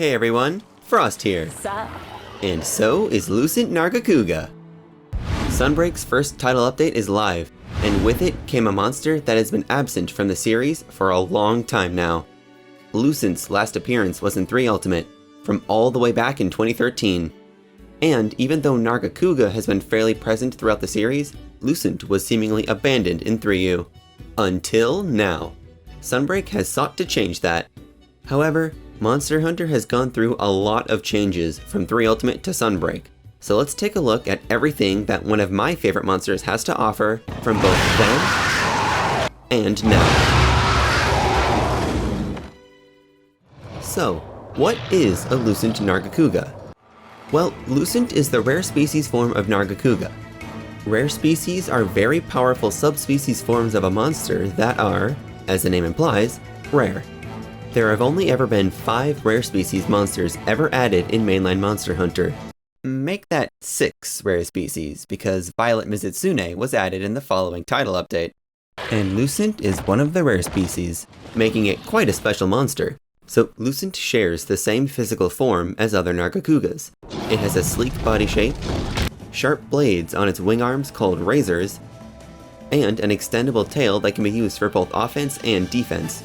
Hey everyone, Frost here. Sup? And so is Lucent Nargacuga. Sunbreak's first title update is live, and with it came a monster that has been absent from the series for a long time now. Lucent's last appearance was in 3 Ultimate, from all the way back in 2013. And even though Nargacuga has been fairly present throughout the series, Lucent was seemingly abandoned in 3U. Until now. Sunbreak has sought to change that. However, Monster Hunter has gone through a lot of changes from 3 Ultimate to Sunbreak. So let's take a look at everything that one of my favorite monsters has to offer from both then and now. So, what is a Lucent Nargacuga? Well, Lucent is the rare species form of Nargacuga. Rare species are very powerful subspecies forms of a monster that are, as the name implies, rare. There have only ever been 5 rare species monsters ever added in mainline Monster Hunter. Make that 6 rare species, because Violet Mizitsune was added in the following title update. And Lucent is one of the rare species, making it quite a special monster. So Lucent shares the same physical form as other Nargacugas. It has a sleek body shape, sharp blades on its wing arms called razors, and an extendable tail that can be used for both offense and defense.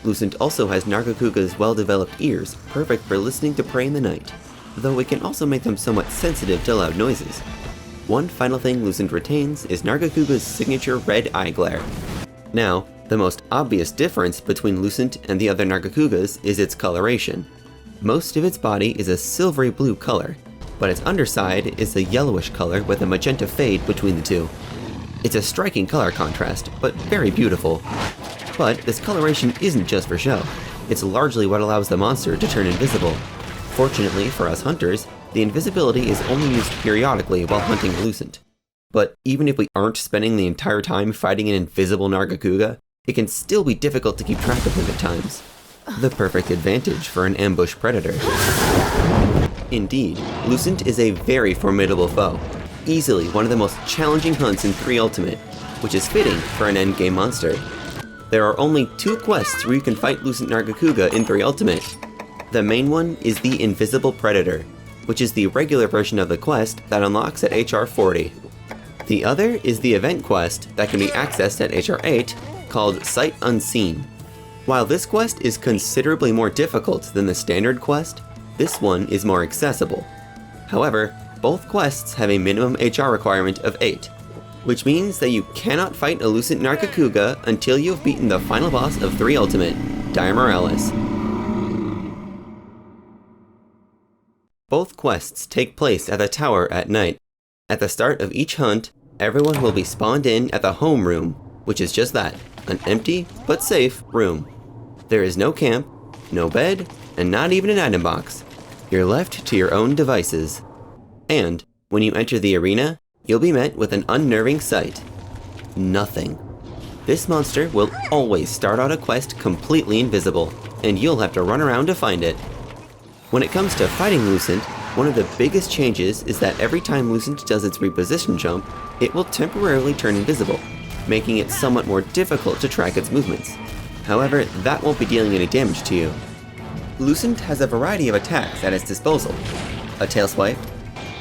Lucent also has Nargacuga's well-developed ears, perfect for listening to prey in the night, though it can also make them somewhat sensitive to loud noises. One final thing Lucent retains is Nargacuga's signature red eye glare. Now, the most obvious difference between Lucent and the other Nargacugas is its coloration. Most of its body is a silvery blue color, but its underside is a yellowish color with a magenta fade between the two. It's a striking color contrast, but very beautiful. But this coloration isn't just for show. It's largely what allows the monster to turn invisible. Fortunately for us hunters, the invisibility is only used periodically while hunting Lucent. But even if we aren't spending the entire time fighting an invisible Nargacuga, it can still be difficult to keep track of him at times. The perfect advantage for an ambush predator. Indeed, Lucent is a very formidable foe. Easily one of the most challenging hunts in 3 Ultimate, which is fitting for an endgame monster. There are only 2 quests where you can fight Lucent Nargacuga in 3 Ultimate. The main one is the Invisible Predator, which is the regular version of the quest that unlocks at HR 40. The other is the event quest that can be accessed at HR 8, called Sight Unseen. While this quest is considerably more difficult than the standard quest, this one is more accessible. However, both quests have a minimum HR requirement of 8, which means that you cannot fight a Lucent Nargacuga until you've beaten the final boss of 3 Ultimate, Dire Morales. Both quests take place at the tower at night. At the start of each hunt, everyone will be spawned in at the home room, which is just that, an empty but safe room. There is no camp, no bed, and not even an item box. You're left to your own devices. And when you enter the arena, you'll be met with an unnerving sight. Nothing. This monster will always start out a quest completely invisible, and you'll have to run around to find it. When it comes to fighting Lucent, one of the biggest changes is that every time Lucent does its reposition jump, it will temporarily turn invisible, making it somewhat more difficult to track its movements. However, that won't be dealing any damage to you. Lucent has a variety of attacks at its disposal. A tail swipe,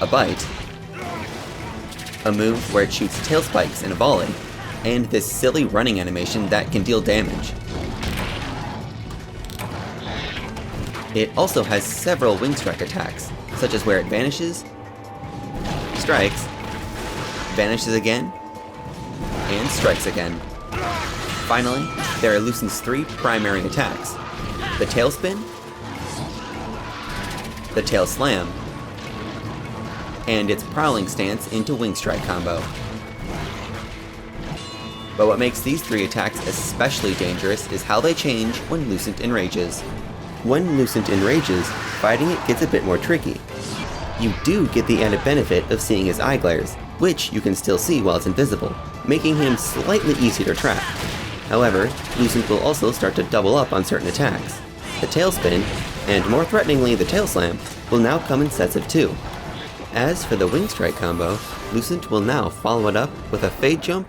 a bite, a move where it shoots tail spikes in a volley, and this silly running animation that can deal damage. It also has several wing strike attacks, such as where it vanishes, strikes, vanishes again, and strikes again. Finally, there are Lucent's 3 primary attacks: the tail spin, the tail slam, and its prowling stance into wing strike combo. But what makes these 3 attacks especially dangerous is how they change when Lucent enrages. When Lucent enrages, fighting it gets a bit more tricky. You do get the added benefit of seeing his eye glares, which you can still see while it's invisible, making him slightly easier to track. However, Lucent will also start to double up on certain attacks. The tail spin, and more threateningly the tail slam, will now come in sets of 2. As for the wing strike combo, Lucent will now follow it up with a fade jump,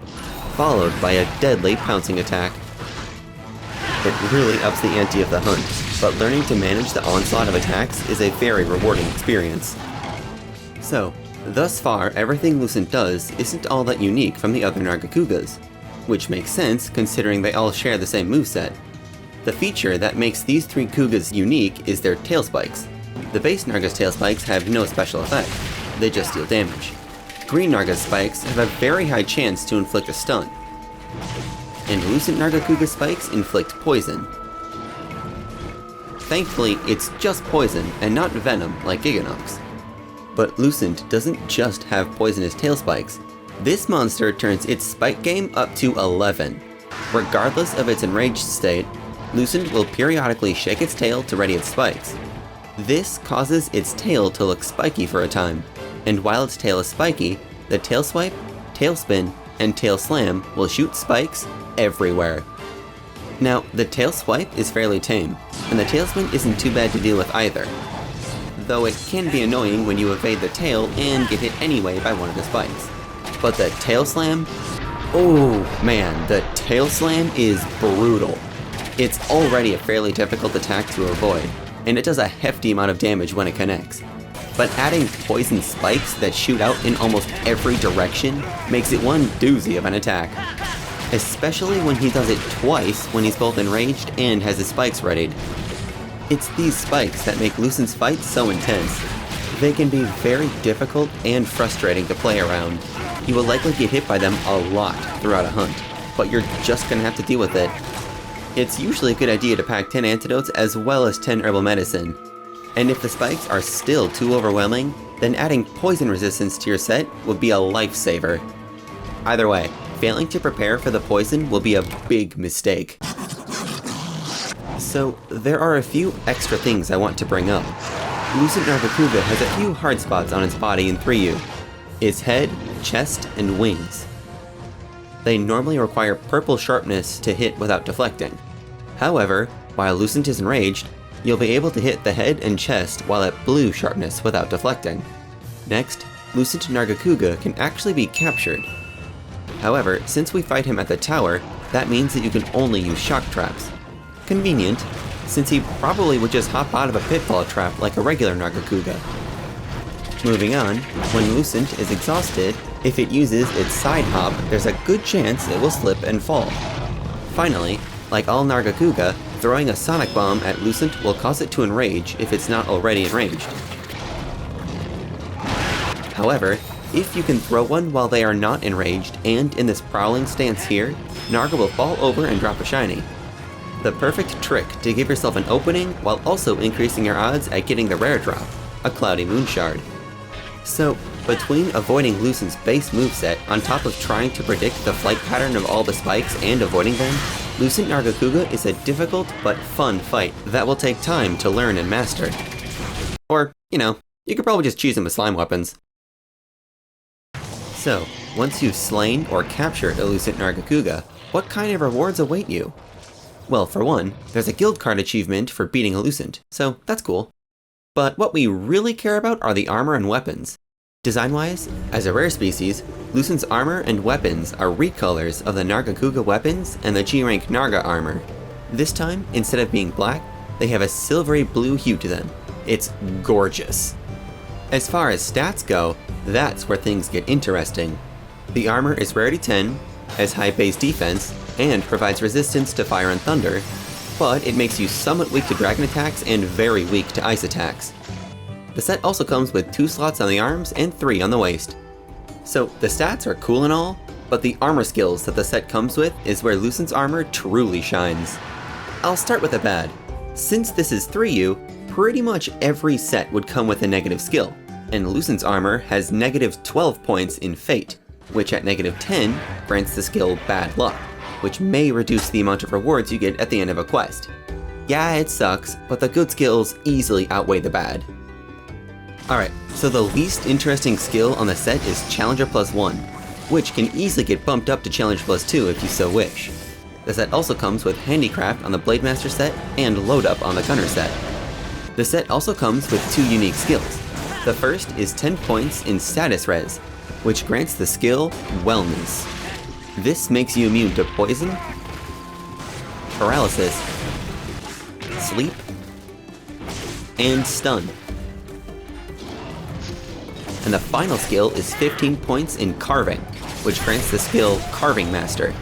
followed by a deadly pouncing attack. It really ups the ante of the hunt. but learning to manage the onslaught of attacks is a very rewarding experience. So, thus far everything Lucent does isn't all that unique from the other Nargacugas, which makes sense considering they all share the same moveset. The feature that makes these three Kugas unique is their tail spikes. The base Narga's tail spikes have no special effect, they just deal damage. Green Narga's spikes have a very high chance to inflict a stun, and Lucent Nargacuga spikes inflict poison. Thankfully, it's just poison and not venom like Giganox. But Lucent doesn't just have poisonous tail spikes. This monster turns its spike game up to 11. Regardless of its enraged state, Lucent will periodically shake its tail to ready its spikes. This causes its tail to look spiky for a time, and while its tail is spiky, the tail swipe, tail spin, and tail slam will shoot spikes everywhere. Now, the tail swipe is fairly tame, and the tail spin isn't too bad to deal with either, though it can be annoying when you evade the tail and get hit anyway by one of the spikes. But the tail slam? Oh man, the tail slam is brutal. It's already a fairly difficult attack to avoid, and it does a hefty amount of damage when it connects. But adding poison spikes that shoot out in almost every direction makes it one doozy of an attack. Especially when he does it twice when he's both enraged and has his spikes readied. It's these spikes that make Lucent's fights so intense. They can be very difficult and frustrating to play around. You will likely get hit by them a lot throughout a hunt, but you're just gonna have to deal with it. It's usually a good idea to pack 10 antidotes as well as 10 herbal medicine. And if the spikes are still too overwhelming, then adding poison resistance to your set would be a lifesaver. Either way, failing to prepare for the poison will be a big mistake. So, there are a few extra things I want to bring up. Lucent Nargacuga has a few hard spots on its body in 3U. Its head, chest, and wings. They normally require purple sharpness to hit without deflecting. However, while Lucent is enraged, you'll be able to hit the head and chest while at blue sharpness without deflecting. Next, Lucent Nargacuga can actually be captured. However, since we fight him at the tower, that means that you can only use shock traps. Convenient, since he probably would just hop out of a pitfall trap like a regular Nargacuga. Moving on, when Lucent is exhausted, if it uses its side hop, there's a good chance it will slip and fall. Finally, like all Nargacuga, throwing a sonic bomb at Lucent will cause it to enrage if it's not already enraged. However, if you can throw one while they are not enraged and in this prowling stance here, Narga will fall over and drop a shiny. The perfect trick to give yourself an opening while also increasing your odds at getting the rare drop, a Cloudy Moon Shard. So, between avoiding Lucent's base moveset on top of trying to predict the flight pattern of all the spikes and avoiding them, Lucent Nargacuga is a difficult but fun fight that will take time to learn and master. Or, you could probably just choose him with slime weapons. So, once you've slain or captured a Lucent Nargacuga, what kind of rewards await you? Well, for one, there's a guild card achievement for beating a Lucent, so that's cool. But what we really care about are the armor and weapons. Design-wise, as a rare species, Lucent's armor and weapons are recolors of the Nargacuga weapons and the G-rank Narga armor. This time, instead of being black, they have a silvery blue hue to them. It's gorgeous. As far as stats go, that's where things get interesting. The armor is rarity 10, has high base defense, and provides resistance to fire and thunder, but it makes you somewhat weak to dragon attacks and very weak to ice attacks. The set also comes with 2 slots on the arms and 3 on the waist. So the stats are cool and all, but the armor skills that the set comes with is where Lucent's armor truly shines. I'll start with the bad. Since this is 3U, pretty much every set would come with a negative skill, and Lucent's armor has negative 12 points in Fate, which at negative 10 grants the skill Bad Luck, which may reduce the amount of rewards you get at the end of a quest. Yeah, it sucks, but the good skills easily outweigh the bad. Alright, so the least interesting skill on the set is Challenger plus 1, which can easily get bumped up to Challenger plus 2 if you so wish. The set also comes with Handicraft on the Blademaster set and Load Up on the Gunner set. The set also comes with 2 unique skills. The first is 10 points in Status Res, which grants the skill Wellness. This makes you immune to poison, paralysis, sleep, and Stun. And the final skill is 15 points in Carving, which grants the skill Carving Master.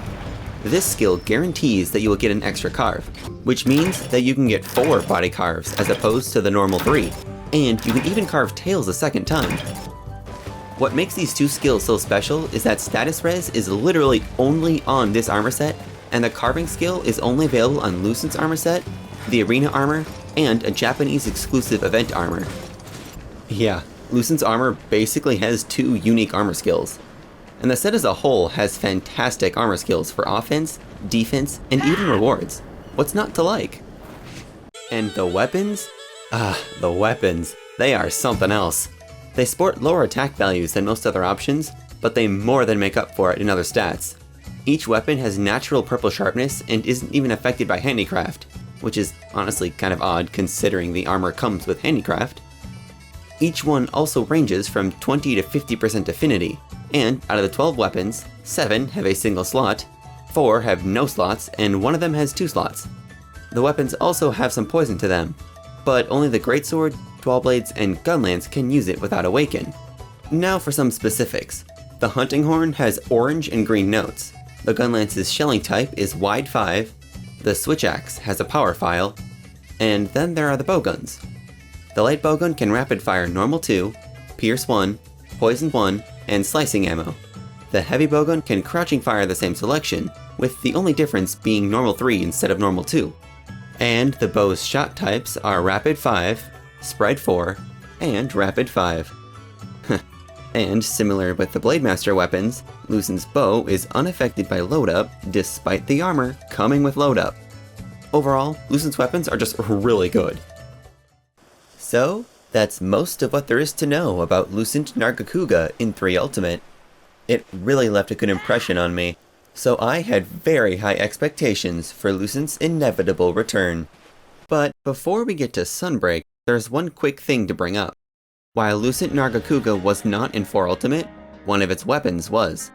This skill guarantees that you will get an extra carve, which means that you can get 4 body carves as opposed to the normal 3, and you can even carve tails a second time. What makes these two skills so special is that status res is literally only on this armor set, and the carving skill is only available on Lucent's armor set, the arena armor, and a Japanese exclusive event armor. Yeah, Lucent's armor basically has 2 unique armor skills. And the set as a whole has fantastic armor skills for offense, defense, and even rewards. What's not to like? And the weapons? The weapons. They are something else. They sport lower attack values than most other options, but they more than make up for it in other stats. Each weapon has natural purple sharpness and isn't even affected by handicraft, which is honestly kind of odd considering the armor comes with handicraft. Each one also ranges from 20 to 50% affinity, and out of the 12 weapons, 7 have a single slot, 4 have no slots, and 1 of them has 2 slots. The weapons also have some poison to them, but only the Greatsword, Dwellblades, and Gunlance can use it without Awaken. Now for some specifics. The Hunting Horn has orange and green notes, the Gunlance's shelling type is wide 5, the Switch Axe has a power file, and then there are the bowguns. The light bowgun can rapid fire normal 2, pierce 1, poison 1, and slicing ammo. The heavy bowgun can crouching fire the same selection, with the only difference being normal 3 instead of normal 2. And the bow's shot types are rapid 5, spread 4, and rapid 5. And similar with the Blademaster weapons, Lucent's bow is unaffected by load up despite the armor coming with load up. Overall, Lucent's weapons are just really good. So, that's most of what there is to know about Lucent Nargacuga in 3 Ultimate. It really left a good impression on me, so I had very high expectations for Lucent's inevitable return. But before we get to Sunbreak, there's one quick thing to bring up. While Lucent Nargacuga was not in 4 Ultimate, one of its weapons was.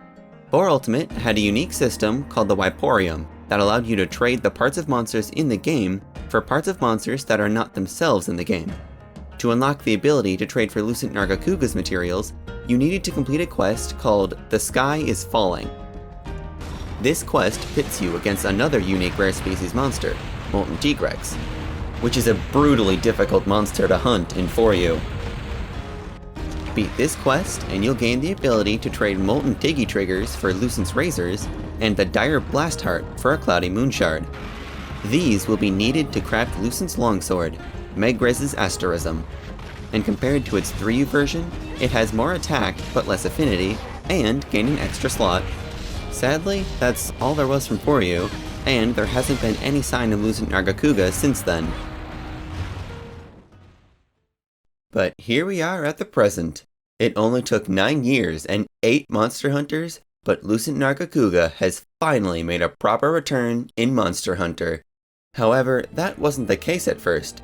4 Ultimate had a unique system called the Wiporium that allowed you to trade the parts of monsters in the game for parts of monsters that are not themselves in the game. To unlock the ability to trade for Lucent Nargacuga's materials, you needed to complete a quest called The Sky is Falling. This quest pits you against another unique rare species monster, Molten Tigrex, which is a brutally difficult monster to hunt in 4U. Beat this quest, and you'll gain the ability to trade Molten Tiggy triggers for Lucent's Razors, and the Dire Blast Heart for a Cloudy Moonshard. These will be needed to craft Lucent's Longsword, Megrez's Asterism. And compared to its 3U version, it has more attack but less affinity, and gained an extra slot. Sadly, that's all there was from 4U, and there hasn't been any sign of Lucent Nargacuga since then. But here we are at the present. It only took 9 years and 8 Monster Hunters, but Lucent Nargacuga has finally made a proper return in Monster Hunter. However, that wasn't the case at first.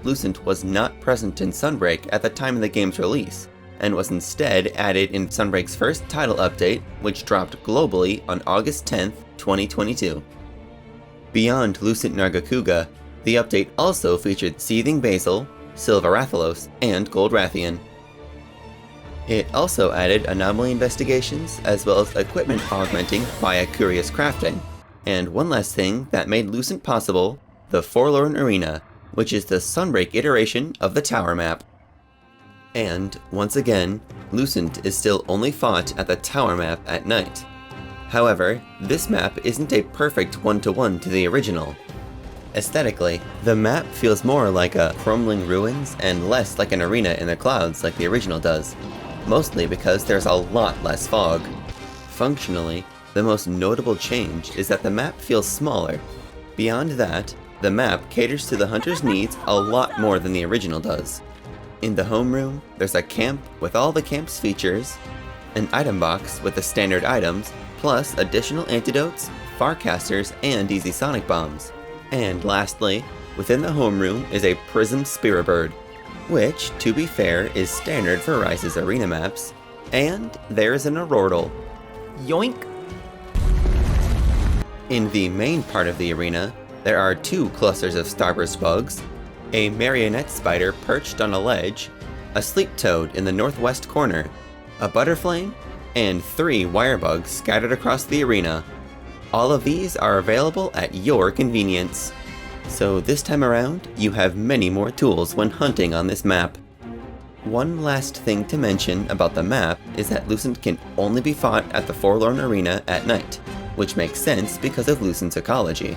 Lucent was not present in Sunbreak at the time of the game's release, and was instead added in Sunbreak's first title update, which dropped globally on August 10th, 2022. Beyond Lucent Nargacuga, the update also featured Seething Basil, Silver Rathalos, and Gold Rathian. It also added anomaly investigations as well as equipment augmenting via curious crafting, and one last thing that made Lucent possible, the Forlorn Arena, which is the Sunbreak iteration of the tower map. And, once again, Lucent is still only fought at the tower map at night. However, this map isn't a perfect one-to-one to the original. Aesthetically, the map feels more like a crumbling ruins and less like an arena in the clouds like the original does, mostly because there's a lot less fog. Functionally, the most notable change is that the map feels smaller. Beyond that, the map caters to the hunter's needs a lot more than the original does. In the homeroom, there's a camp with all the camp's features, an item box with the standard items, plus additional antidotes, farcasters, and easy sonic bombs. And lastly, within the homeroom is a Prism Spirit Bird, which, to be fair, is standard for Rise's arena maps, and there's an Aurortal. Yoink! In the main part of the arena, there are 2 clusters of Starburst bugs, a marionette spider perched on a ledge, a sleep toad in the northwest corner, a butterflame, and 3 wirebugs scattered across the arena. All of these are available at your convenience. So this time around, you have many more tools when hunting on this map. One last thing to mention about the map is that Lucent can only be fought at the Forlorn Arena at night, which makes sense because of Lucent's ecology.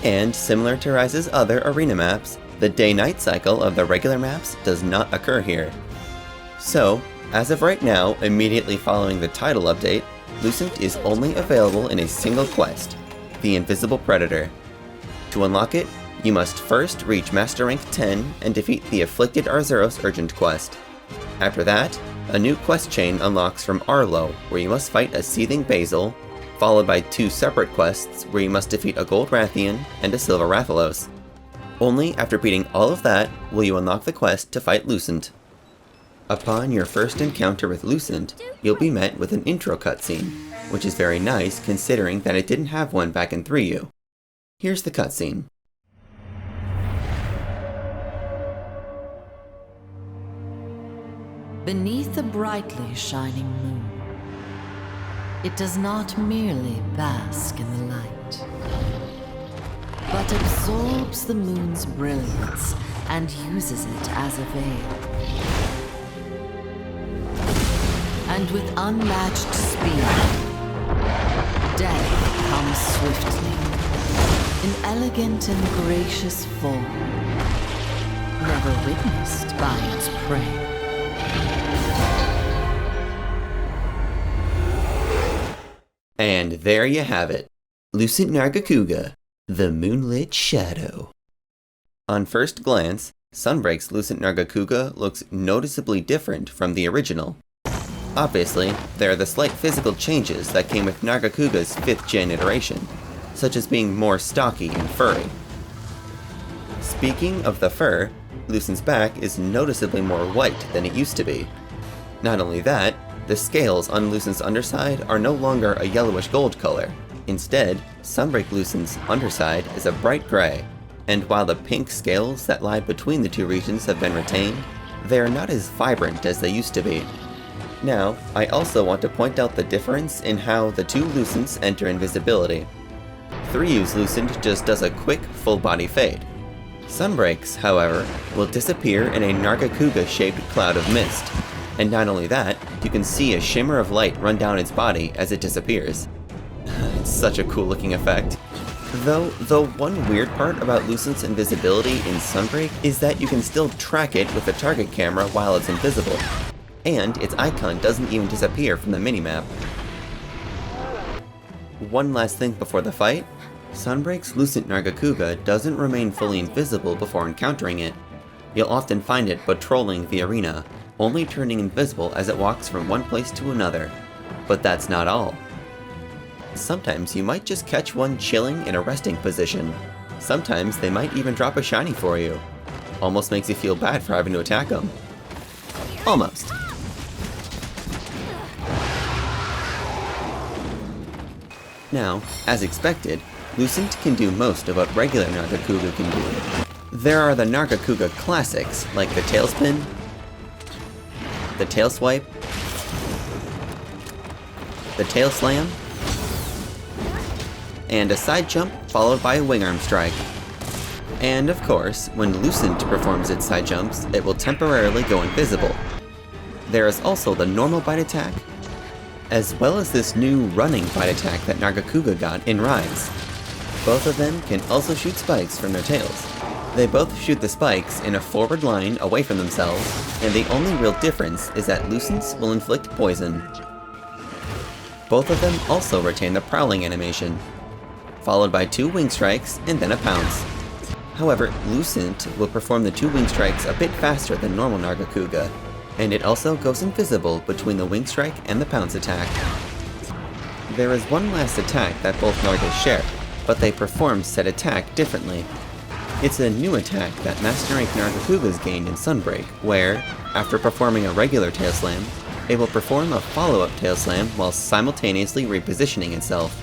And similar to Rise's other arena maps, the day-night cycle of the regular maps does not occur here. So, as of right now, immediately following the title update, Lucent is only available in a single quest, the Invisible Predator. To unlock it, you must first reach Master Rank 10 and defeat the Afflicted Arzuros Urgent quest. After that, a new quest chain unlocks from Arlo, where you must fight a Seething Basil, followed by 2 separate quests where you must defeat a Gold Rathian and a Silver Rathalos. Only after beating all of that will you unlock the quest to fight Lucent. Upon your first encounter with Lucent, you'll be met with an intro cutscene, which is very nice considering that it didn't have one back in 3U. Here's the cutscene. Beneath a brightly shining moon, it does not merely bask in the light, but absorbs the moon's brilliance and uses it as a veil. And with unmatched speed, death comes swiftly, in elegant and gracious form, never witnessed by its prey. And there you have it, Lucent Nargacuga, the Moonlit Shadow. On first glance, Sunbreak's Lucent Nargacuga looks noticeably different from the original. Obviously, there are the slight physical changes that came with Nargacuga's 5th gen iteration, such as being more stocky and furry. Speaking of the fur, Lucent's back is noticeably more white than it used to be. Not only that, the scales on Lucent's underside are no longer a yellowish gold color. Instead, Sunbreak Lucent's underside is a bright gray, and while the pink scales that lie between the 2 regions have been retained, they are not as vibrant as they used to be. Now, I also want to point out the difference in how the 2 Lucents enter invisibility. 3U's Lucent just does a quick, full-body fade. Sunbreak's, however, will disappear in a Nargacuga-shaped cloud of mist. And not only that, you can see a shimmer of light run down its body as it disappears. It's such a cool looking effect. Though the one weird part about Lucent's invisibility in Sunbreak is that you can still track it with the target camera while it's invisible. And its icon doesn't even disappear from the minimap. One last thing before the fight, Sunbreak's Lucent Nargacuga doesn't remain fully invisible before encountering it. You'll often find it patrolling the arena, only turning invisible as it walks from one place to another. But that's not all. Sometimes you might just catch one chilling in a resting position. Sometimes they might even drop a shiny for you. Almost makes you feel bad for having to attack them. Almost. Now, as expected, Lucent can do most of what regular Nargacuga can do. There are the Nargacuga classics, like the Tailspin, the Tail Swipe, the Tail Slam, and a side jump followed by a wing arm strike. And of course, when Lucent performs its side jumps, it will temporarily go invisible. There is also the normal bite attack, as well as this new running bite attack that Nargacuga got in Rise. Both of them can also shoot spikes from their tails. They both shoot the spikes in a forward line away from themselves, and the only real difference is that Lucent's will inflict poison. Both of them also retain the prowling animation, followed by 2 wing strikes and then a pounce. However, Lucent will perform the 2 wing strikes a bit faster than normal Nargacuga, and it also goes invisible between the wing strike and the pounce attack. There is one last attack that both Nargas share, but they perform said attack differently. It's a new attack that Master Rank Nargacugas gained in Sunbreak, where, after performing a regular Tail Slam, it will perform a follow-up Tail Slam while simultaneously repositioning itself.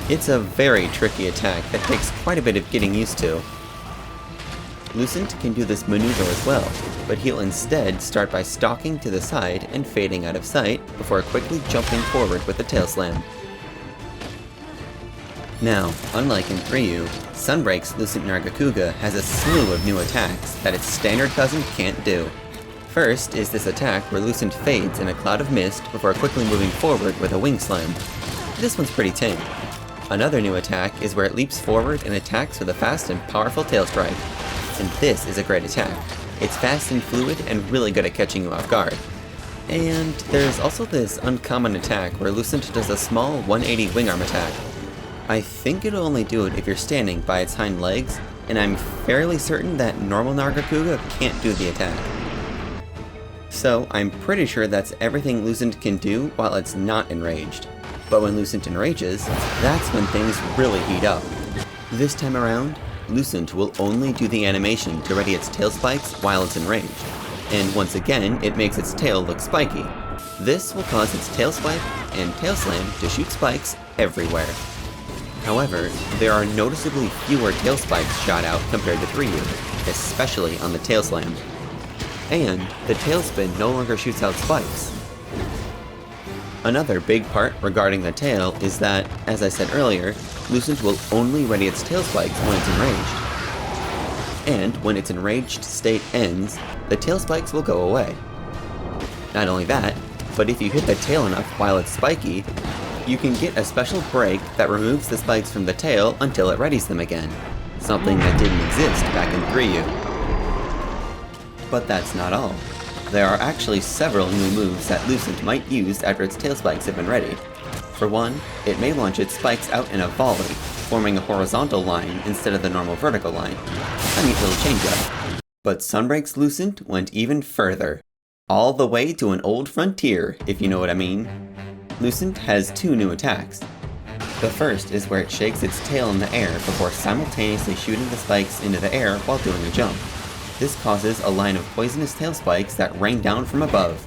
It's a very tricky attack that takes quite a bit of getting used to. Lucent can do this maneuver as well, but he'll instead start by stalking to the side and fading out of sight before quickly jumping forward with a tail slam. Now, unlike in 3U, Sunbreak's Lucent Nargacuga has a slew of new attacks that its standard cousin can't do. First is this attack where Lucent fades in a cloud of mist before quickly moving forward with a wing slam. This one's pretty tame. Another new attack is where it leaps forward and attacks with a fast and powerful tail strike. And this is a great attack. It's fast and fluid and really good at catching you off guard. And there's also this uncommon attack where Lucent does a small 180 wing arm attack. I think it'll only do it if you're standing by its hind legs, and I'm fairly certain that normal Nargacuga can't do the attack. So I'm pretty sure that's everything Lucent can do while it's not enraged. But when Lucent enrages, that's when things really heat up. This time around, Lucent will only do the animation to ready its tail spikes while it's enraged. And once again, it makes its tail look spiky. This will cause its tail spike and tail slam to shoot spikes everywhere. However, there are noticeably fewer tail spikes shot out compared to 3U, especially on the tail slam. And the tail spin no longer shoots out spikes. Another big part regarding the tail is that, as I said earlier, Lucent will only ready its tail spikes when it's enraged. And when its enraged state ends, the tail spikes will go away. Not only that, but if you hit the tail enough while it's spiky, you can get a special break that removes the spikes from the tail until it readies them again, something that didn't exist back in 3U. But that's not all. There are actually several new moves that Lucent might use after its tail spikes have been readied. For one, it may launch its spikes out in a volley, forming a horizontal line instead of the normal vertical line. A neat little change up. But Sunbreak's Lucent went even further. All the way to an old frontier, if you know what I mean. Lucent has two new attacks. The first is where it shakes its tail in the air before simultaneously shooting the spikes into the air while doing a jump. This causes a line of poisonous tail spikes that rain down from above.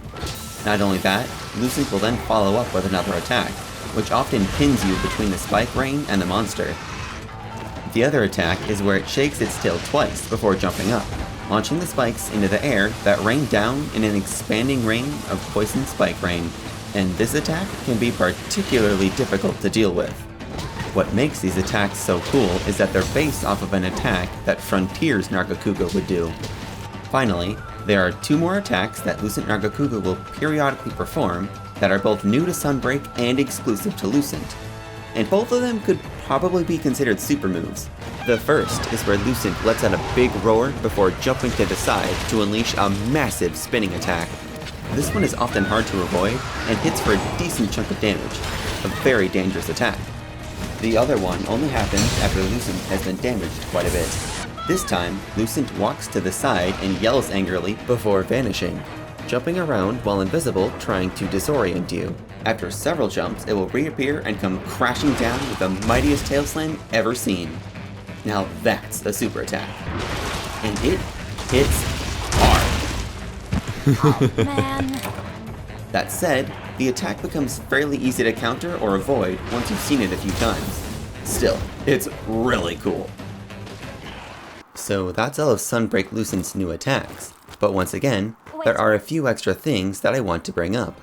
Not only that, Lucent will then follow up with another attack, which often pins you between the spike rain and the monster. The other attack is where it shakes its tail twice before jumping up, launching the spikes into the air that rain down in an expanding rain of poison spike rain. And this attack can be particularly difficult to deal with. What makes these attacks so cool is that they're based off of an attack that Frontier's Nargacuga would do. Finally, there are two more attacks that Lucent Nargacuga will periodically perform that are both new to Sunbreak and exclusive to Lucent. And both of them could probably be considered super moves. The first is where Lucent lets out a big roar before jumping to the side to unleash a massive spinning attack. This one is often hard to avoid and hits for a decent chunk of damage, a very dangerous attack. The other one only happens after Lucent has been damaged quite a bit. This time, Lucent walks to the side and yells angrily before vanishing, jumping around while invisible, trying to disorient you. After several jumps, it will reappear and come crashing down with the mightiest tail slam ever seen. Now that's a super attack. And it hits hard. Oh, man. That said, the attack becomes fairly easy to counter or avoid once you've seen it a few times. Still, it's really cool. So that's all of Sunbreak Lucent's new attacks, but once again, there are a few extra things that I want to bring up.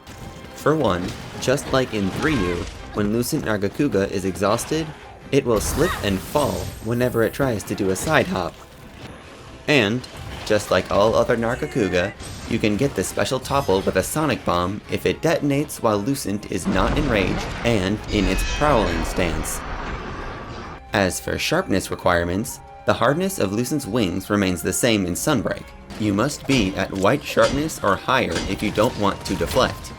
For one, just like in 3U, when Lucent Nargacuga is exhausted, it will slip and fall whenever it tries to do a side hop. And, just like all other Nargacuga, you can get the special topple with a sonic bomb if it detonates while Lucent is not enraged and in its prowling stance. As for sharpness requirements, the hardness of Lucent's wings remains the same in Sunbreak. You must be at white sharpness or higher if you don't want to deflect.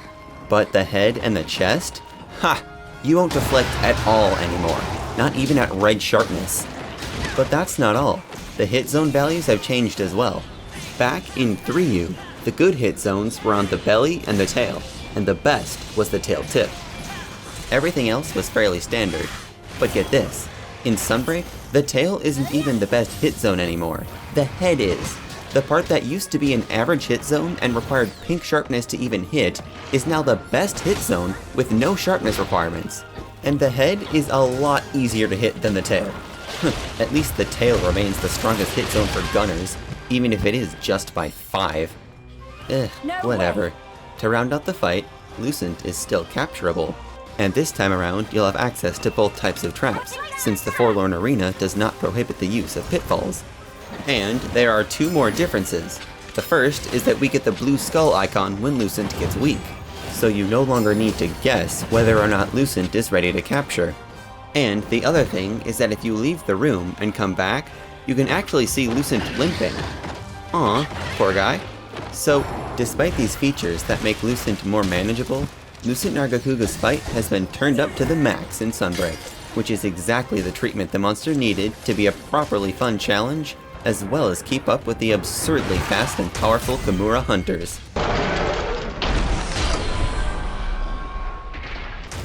But the head and the chest? Ha! You won't deflect at all anymore, not even at red sharpness. But that's not all. The hit zone values have changed as well. Back in 3U, the good hit zones were on the belly and the tail, and the best was the tail tip. Everything else was fairly standard. But get this, in Sunbreak, the tail isn't even the best hit zone anymore. The head is. The part that used to be an average hit zone and required pink sharpness to even hit is now the best hit zone with no sharpness requirements. And the head is a lot easier to hit than the tail. At least the tail remains the strongest hit zone for gunners, even if it is just by 5. Whatever. To round out the fight, Lucent is still capturable, and this time around you'll have access to both types of traps, since the Forlorn Arena does not prohibit the use of pitfalls. And there are 2 more differences. The first is that we get the blue skull icon when Lucent gets weak, so you no longer need to guess whether or not Lucent is ready to capture. And the other thing is that if you leave the room and come back, you can actually see Lucent limping. Aw, poor guy. So, despite these features that make Lucent more manageable, Lucent Nargacuga's fight has been turned up to the max in Sunbreak, which is exactly the treatment the monster needed to be a properly fun challenge, as well as keep up with the absurdly fast and powerful Kimura hunters.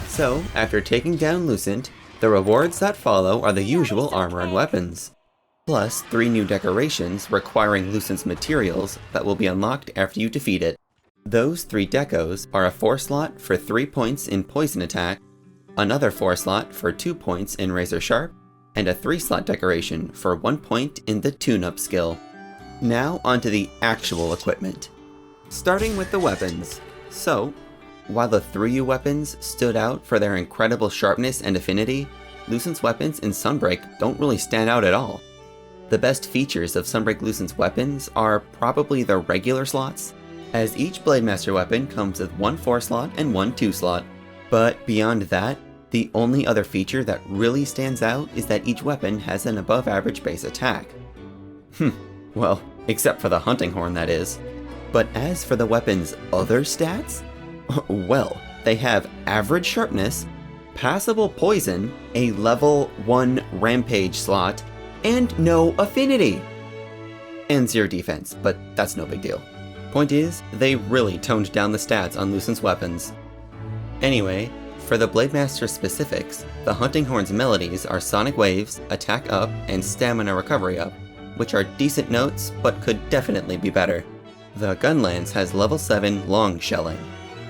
So, after taking down Lucent, the rewards that follow are the usual armor and weapons, plus 3 new decorations requiring Lucent's materials that will be unlocked after you defeat it. Those 3 decos are a 4 slot for 3 points in poison attack, another 4 slot for 2 points in razor sharp, and a 3 slot decoration for 1 point in the tune-up skill. Now onto the actual equipment. Starting with the weapons. So, while the 3U weapons stood out for their incredible sharpness and affinity, Lucent's weapons in Sunbreak don't really stand out at all. The best features of Sunbreak Lucent's weapons are probably the regular slots, as each Blademaster weapon comes with 1 4 slot and 1 2 slot. But beyond that, the only other feature that really stands out is that each weapon has an above average base attack. Well, except for the hunting horn, that is. But as for the weapon's other stats, well, they have average sharpness, passable poison, a level 1 rampage slot, and no affinity! And 0 defense, but that's no big deal. Point is, they really toned down the stats on Lucent's weapons. Anyway, for the Blademaster specifics, the Hunting Horn's melodies are Sonic Waves, Attack Up, and Stamina Recovery Up, which are decent notes, but could definitely be better. The Gun Lance has level 7 long shelling.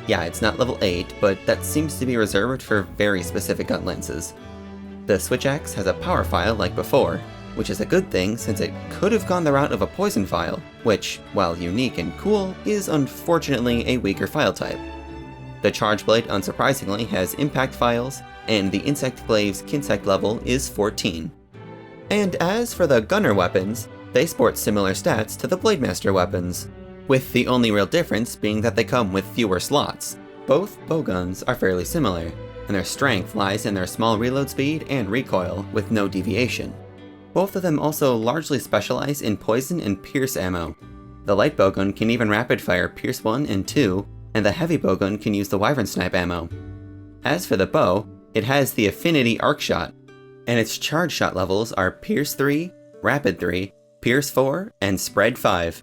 Yeah, it's not level 8, but that seems to be reserved for very specific gun lances. The Switch Axe has a power file like before, which is a good thing since it could have gone the route of a poison file, which, while unique and cool, is unfortunately a weaker file type. The Charge Blade, unsurprisingly, has impact files, and the Insect Glaive's Kinsect level is 14. And as for the Gunner weapons, they sport similar stats to the Blademaster weapons, with the only real difference being that they come with fewer slots. Both bowguns are fairly similar, and their strength lies in their small reload speed and recoil, with no deviation. Both of them also largely specialize in poison and pierce ammo. The light bowgun can even rapid fire Pierce 1 and 2, and the heavy bowgun can use the Wyvern Snipe ammo. As for the bow, it has the Affinity Arc Shot, and its charge shot levels are Pierce 3, Rapid 3, Pierce 4, and Spread 5.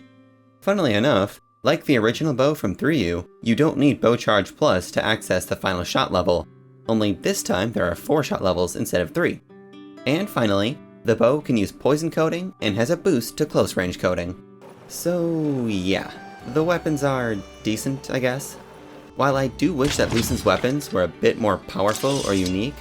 Funnily enough, like the original bow from 3U, you don't need Bow Charge Plus to access the final shot level, only this time there are 4 shot levels instead of 3. And finally, the bow can use poison coating and has a boost to close range coating. So yeah, the weapons are decent, I guess. While I do wish that Lucent's weapons were a bit more powerful or unique,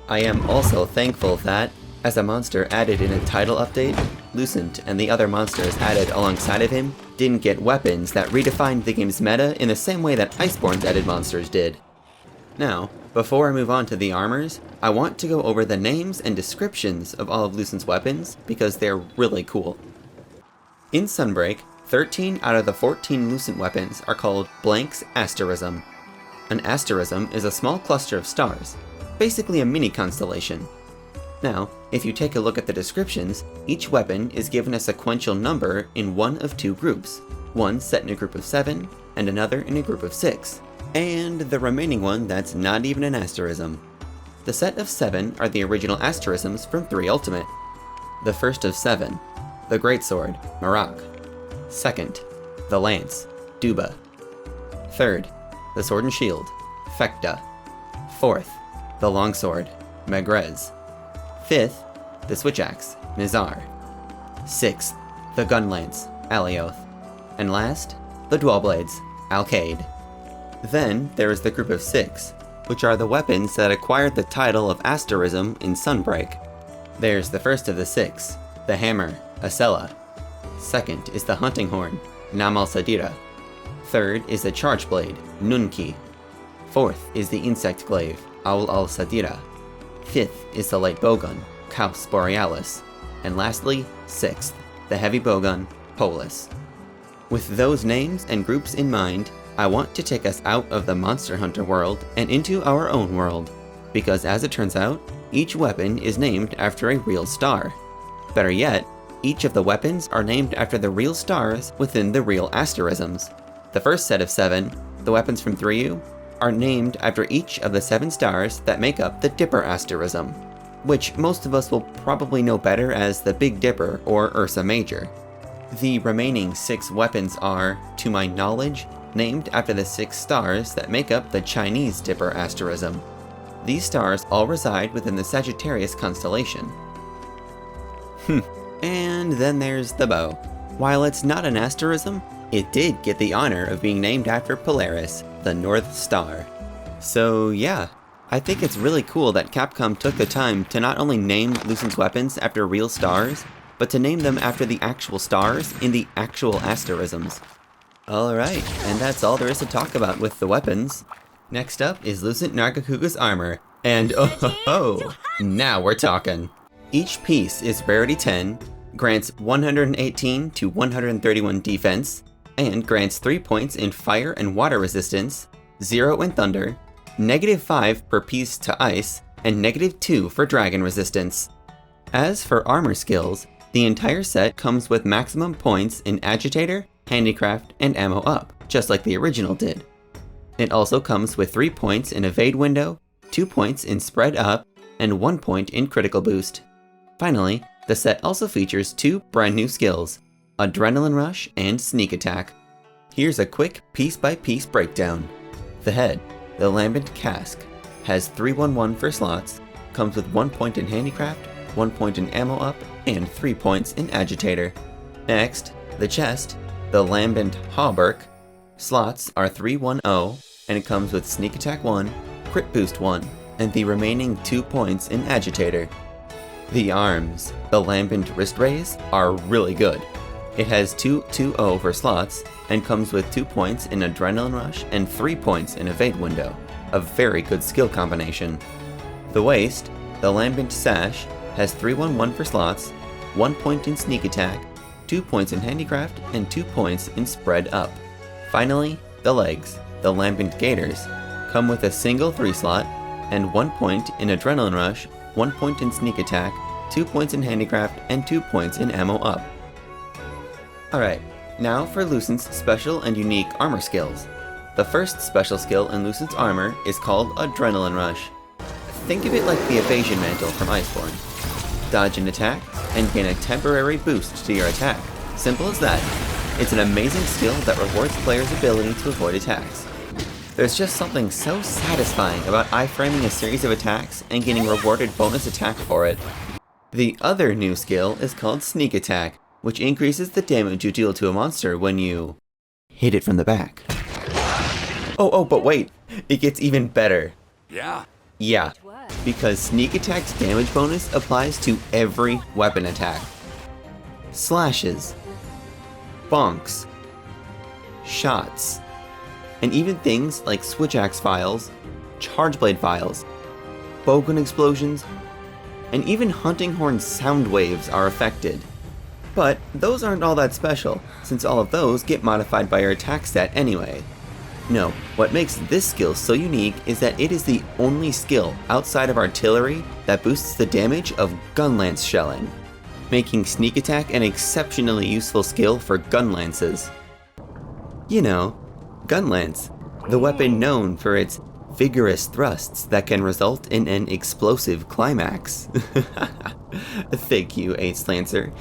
I am also thankful that, as a monster added in a title update, Lucent and the other monsters added alongside of him didn't get weapons that redefined the game's meta in the same way that Iceborne's added monsters did. Now, before I move on to the armors, I want to go over the names and descriptions of all of Lucent's weapons because they're really cool. In Sunbreak, 13 out of the 14 Lucent weapons are called Blank's Asterism. An asterism is a small cluster of stars, basically a mini constellation. Now, if you take a look at the descriptions, each weapon is given a sequential number in one of 2 groups, one set in a group of 7, and another in a group of 6, and the remaining one that's not even an asterism. The set of 7 are the original asterisms from 3 Ultimate. The first of 7, the Greatsword, Marak. Second, the Lance, Duba. Third, the Sword and Shield, Fekta. Fourth, the Longsword, Megrez. Fifth, the Switch Axe, Nizar. Sixth, the Gun Lance, Alioth. And last, the Dual Blades, Alkaid. Then there is the group of 6, which are the weapons that acquired the title of Asterism in Sunbreak. There's the first of the 6, the hammer, Acela. Second is the hunting horn, Namal Sadira. Third is the charge blade, Nunki. Fourth is the insect glaive, Aul al Sadira. Fifth is the light bowgun, Caus Borealis. And lastly, sixth, the heavy bowgun, Polus. With those names and groups in mind, I want to take us out of the Monster Hunter world and into our own world. Because as it turns out, each weapon is named after a real star. Better yet, each of the weapons are named after the real stars within the real asterisms. The first set of 7, the weapons from 3U, are named after each of the 7 stars that make up the Dipper asterism, which most of us will probably know better as the Big Dipper or Ursa Major. The remaining 6 weapons are, to my knowledge, named after the 6 stars that make up the Chinese Dipper asterism. These stars all reside within the Sagittarius constellation. And then there's the bow. While it's not an asterism, it did get the honor of being named after Polaris, the North Star. So yeah, I think it's really cool that Capcom took the time to not only name Lucent's weapons after real stars, but to name them after the actual stars in the actual asterisms. Alright, and that's all there is to talk about with the weapons. Next up is Lucent Nargacuga's armor, and oh, now we're talking. Each piece is rarity 10, grants 118 to 131 defense, and grants 3 points in fire and water resistance, 0 in thunder, -5 per piece to ice, and -2 for dragon resistance. As for armor skills, the entire set comes with maximum points in agitator, handicraft, and ammo up, just like the original did. It also comes with 3 points in evade window, 2 points in spread up, and 1 point in critical boost. Finally, the set also features 2 brand new skills, Adrenaline Rush and Sneak Attack. Here's a quick piece-by-piece breakdown. The head, the Lambent Cask, has 311 for slots, comes with 1 point in handicraft, 1 point in ammo up, and 3 points in agitator. Next, the chest, the Lambent Hauberk, slots are 310, and it comes with Sneak Attack 1, Crit Boost 1, and the remaining 2 points in agitator. The arms, the Lambent Wrist Raise, are really good. It has 220 for slots, and comes with 2 points in Adrenaline Rush and 3 points in Evade Window, a very good skill combination. The waist, the Lambent Sash, has 311 for slots, 1 point in Sneak Attack, 2 points in Handicraft, and 2 points in Spread Up. Finally, the legs, the Lambent Gaiters, come with a single 3 slot, and 1 point in Adrenaline Rush, 1 point in Sneak Attack, 2 points in Handicraft, and 2 points in Ammo Up. Alright, now for Lucent's special and unique armor skills. The first special skill in Lucent's armor is called Adrenaline Rush. Think of it like the Evasion Mantle from Iceborne. Dodge an attack, and gain a temporary boost to your attack. Simple as that. It's an amazing skill that rewards players' ability to avoid attacks. There's just something so satisfying about iframing a series of attacks and getting rewarded bonus attack for it. The other new skill is called Sneak Attack, which increases the damage you deal to a monster when you hit it from the back. Oh, but wait, it gets even better. Yeah, because Sneak Attack's damage bonus applies to every weapon attack. Slashes, bonks, shots, and even things like Switch Axe files, Charge Blade files, Bowgun explosions, and even Hunting Horn sound waves are affected. But those aren't all that special, since all of those get modified by your attack stat anyway. No, what makes this skill so unique is that it is the only skill outside of artillery that boosts the damage of gun lance shelling, making Sneak Attack an exceptionally useful skill for gun lances. You know, gun lance, the weapon known for its vigorous thrusts that can result in an explosive climax. Thank you, Ace Lancer.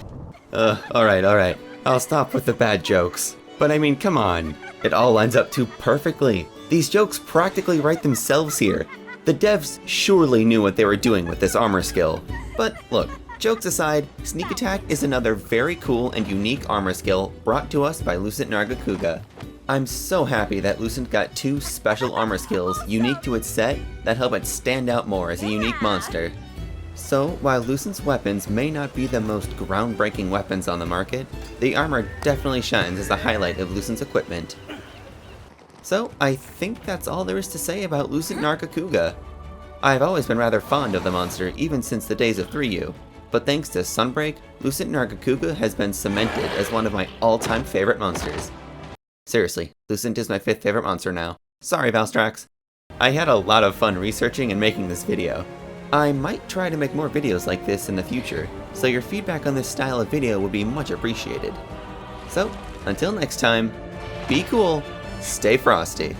Alright, I'll stop with the bad jokes. But I mean, come on. It all lines up too perfectly. These jokes practically write themselves here. The devs surely knew what they were doing with this armor skill. But look, jokes aside, Sneak Attack is another very cool and unique armor skill brought to us by Lucent Nargacuga. I'm so happy that Lucent got 2 special armor skills unique to its set that help it stand out more as a unique monster. So, while Lucent's weapons may not be the most groundbreaking weapons on the market, the armor definitely shines as a highlight of Lucent's equipment. So, I think that's all there is to say about Lucent Nargacuga. I've always been rather fond of the monster, even since the days of 3U, but thanks to Sunbreak, Lucent Nargacuga has been cemented as one of my all-time favorite monsters. Seriously, Lucent is my 5th favorite monster now. Sorry, Valstrax. I had a lot of fun researching and making this video. I might try to make more videos like this in the future, so your feedback on this style of video would be much appreciated. So, until next time, be cool, stay frosty.